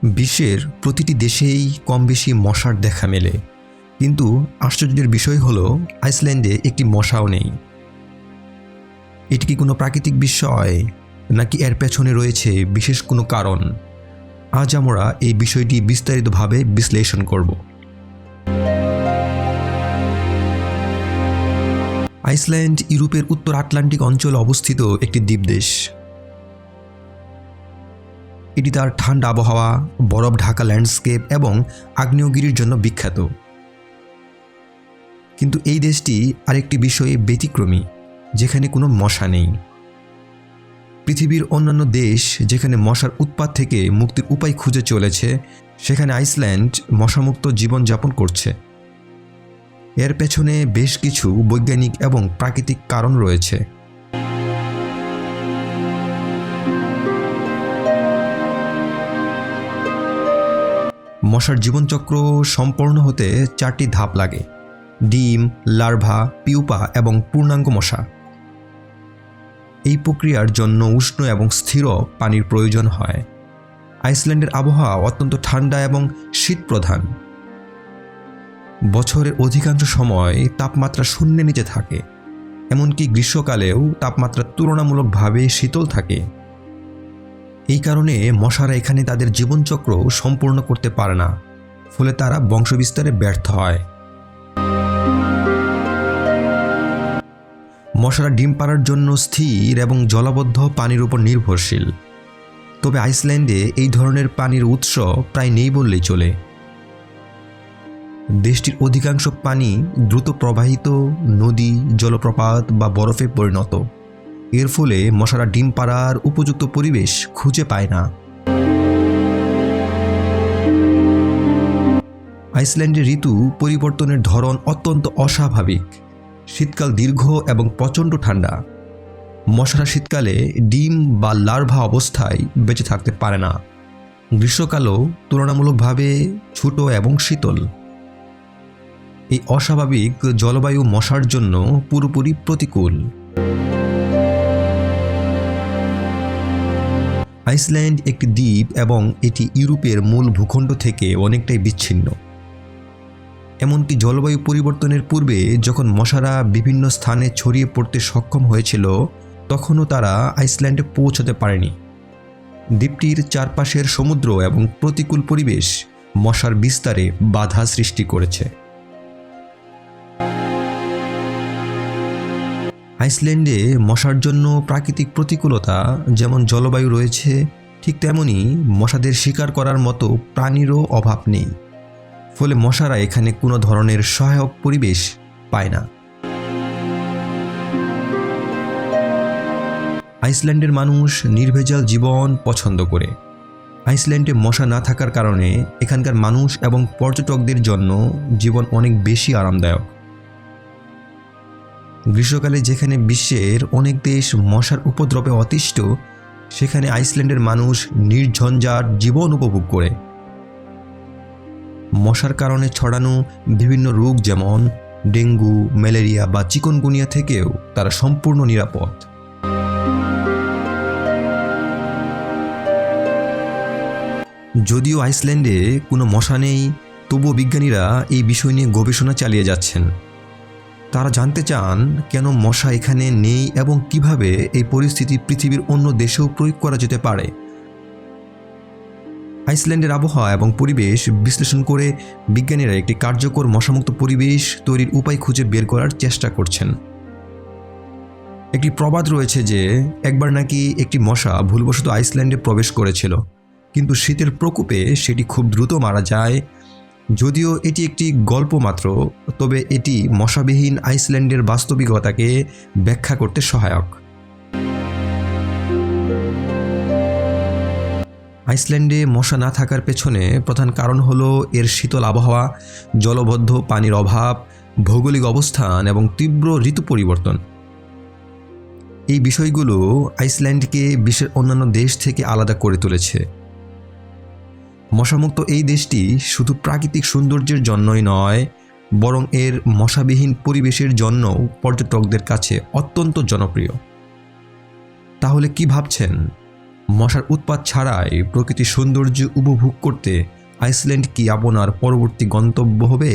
বিশ্বের প্রতিটি দেশেই কমবেশি মশার দেখা মেলে, কিন্তু আশ্চর্যের বিষয় হলো আইসল্যান্ডে একটি মশাও নেই। এটি কি কোনো প্রাকৃতিক বিস্ময়, নাকি এর পেছনে রয়েছে বিশেষ কোনো কারণ? আজ আমরা এই বিষয়টি বিস্তারিতভাবে বিশ্লেষণ করব। আইসল্যান্ড ইউরোপের উত্তর আটলান্টিক অঞ্চলে অবস্থিত একটি দ্বীপদেশ। এটি তার ঠান্ডা আবহাওয়া, বরফ ঢাকা ল্যান্ডস্কেপ এবং আগ্নেয়গিরির জন্য বিখ্যাত। কিন্তু এই দেশটি আরেকটি বিষয়ে ব্যতিক্রমী, যেখানে কোনো মশা নেই। পৃথিবীর অন্যান্য দেশ যেখানে মশার উৎপাত থেকে মুক্তির উপায় খুঁজে চলেছে, সেখানে আইসল্যান্ড মশামুক্ত জীবনযাপন করছে। এর পেছনে বেশ কিছু বৈজ্ঞানিক এবং প্রাকৃতিক কারণ রয়েছে। মশার জীবনচক্র সম্পূর্ণ হতে 4টি ধাপ লাগে: ডিম, লার্ভা, পিউপা এবং পূর্ণাঙ্গ মশা। এই প্রক্রিয়ার জন্য উষ্ণ এবং স্থির পানির প্রয়োজন হয়। আইসল্যান্ডের আবহাওয়া অত্যন্ত ঠান্ডা এবং শীতপ্রধান। বছরের অধিকাংশ সময় তাপমাত্রা শূন্যের নিচে থাকে, এমনকি গ্রীষ্মকালেও তাপমাত্রা তুলনামূলকভাবে শীতল থাকে। এই কারণে মশারা এখানে তাদের জীবনচক্র সম্পূর্ণ করতে পারে না, ফলে তারা বংশবিস্তারে ব্যর্থ হয়। মশারা ডিম পাড়ার জন্য স্থির এবং জলাবদ্ধ পানির উপর নির্ভরশীল। তবে আইসল্যান্ডে এই ধরনের পানির উৎস প্রায় নেই বললেই চলে। দেশটির অধিকাংশ পানি দ্রুত প্রবাহিত নদী, জলপ্রপাত বা বরফে পরিণত। এর ফলে মশারা ডিম পাড়ার উপযুক্ত পরিবেশ খুঁজে পায় না। আইসল্যান্ডের ঋতু পরিবর্তনের ধরন অত্যন্ত অস্বাভাবিক। শীতকাল দীর্ঘ এবং প্রচণ্ড ঠান্ডা। মশারা শীতকালে ডিম বা লার্ভা অবস্থায় বেঁচে থাকতে পারে না। গ্রীষ্মকালও তুলনামূলকভাবে ছোট এবং শীতল। এই অস্বাভাবিক জলবায়ু মশার জন্য পুরোপুরি প্রতিকূল। আইসল্যান্ড একটি দ্বীপ এবং এটি ইউরোপের মূল ভূখণ্ড থেকে অনেকটাই বিচ্ছিন্ন। এমনকি জলবায়ু পরিবর্তনের পূর্বে যখন মশারা বিভিন্ন স্থানে ছড়িয়ে পড়তে সক্ষম হয়েছিল, তখনও তারা আইসল্যান্ডে পৌঁছতে পারেনি। দ্বীপটির চারপাশের সমুদ্র এবং প্রতিকূল পরিবেশ মশার বিস্তারে বাধা সৃষ্টি করেছে। আইসল্যান্ডে মশার জন্য প্রাকৃতিক প্রতিকূলতা যেমন জলবায়ু রয়েছে, ঠিক তেমনি মশাদের শিকার করার মতো প্রাণীরও অভাব নেই। ফলে মশারা এখানে কোনো ধরনের সহায়ক পরিবেশ পায় না। আইসল্যান্ডের মানুষ নির্ভেজাল জীবন পছন্দ করে। আইসল্যান্ডে মশা না থাকার কারণে এখানকার মানুষ এবং পর্যটকদের জন্য জীবন অনেক বেশি আরামদায়ক। গ্রীষ্মকালে যেখানে বিশ্বের অনেক দেশ মশার উপদ্রবে অতিষ্ঠ, সেখানে আইসল্যান্ডের মানুষ নির্ঝঞ্ঝাট জীবন উপভোগ করে। মশার কারণে ছড়ানো বিভিন্ন রোগ যেমন ডেঙ্গু, ম্যালেরিয়া বা চিকুনগুনিয়া থেকেও তারা সম্পূর্ণ নিরাপদ। যদিও আইসল্যান্ডে কোনো মশা নেই, তবুও বিজ্ঞানীরা এই বিষয় নিয়ে গবেষণা চালিয়ে যাচ্ছেন। তারা জানতে চান কেন মশা এখানে নেই এবং কিভাবে এই পরিস্থিতি পৃথিবীর অন্য দেশেও প্রয়োগ করা যেতে পারে। আইসল্যান্ডের আবহাওয়া এবং পরিবেশ বিশ্লেষণ করে বিজ্ঞানীরা একটি কার্যকর মশামুক্ত পরিবেশ তৈরির উপায় খুঁজে বের করার চেষ্টা করছেন। একটি প্রবাদ রয়েছে যে একবার নাকি একটি মশা ভুলবশত আইসল্যান্ডে প্রবেশ করেছিল, কিন্তু শীতের প্রকোপে সেটি খুব দ্রুত মারা যায়। যদিও এটি একটি গল্প মাত্র, তবে এটি মশাবিহীন আইসল্যান্ডের বাস্তবিকতাকে ব্যাখ্যা করতে সহায়ক। আইসল্যান্ডে মশা না থাকার পেছনে প্রধান কারণ হলো এর শীতল আবহাওয়া, জলবদ্ধ পানির অভাব, ভৌগোলিক অবস্থান এবং তীব্র ঋতু পরিবর্তন। এই বিষয়গুলো আইসল্যান্ডকে বিশ্বের অন্যান্য দেশ থেকে আলাদা করে তুলেছে। মশামুক্ত এই দেশটি শুধু প্রাকৃতিক সৌন্দর্যের জন্যই নয়, বরং এর মশাবিহীন পরিবেশের জন্যও পর্যটকদের কাছে অত্যন্ত জনপ্রিয়। তাহলে কি ভাবছেন? মশার উৎপাত ছাড়াই প্রকৃতির সৌন্দর্য উপভোগ করতে আইসল্যান্ড কি আপনার পরবর্তী গন্তব্য হবে?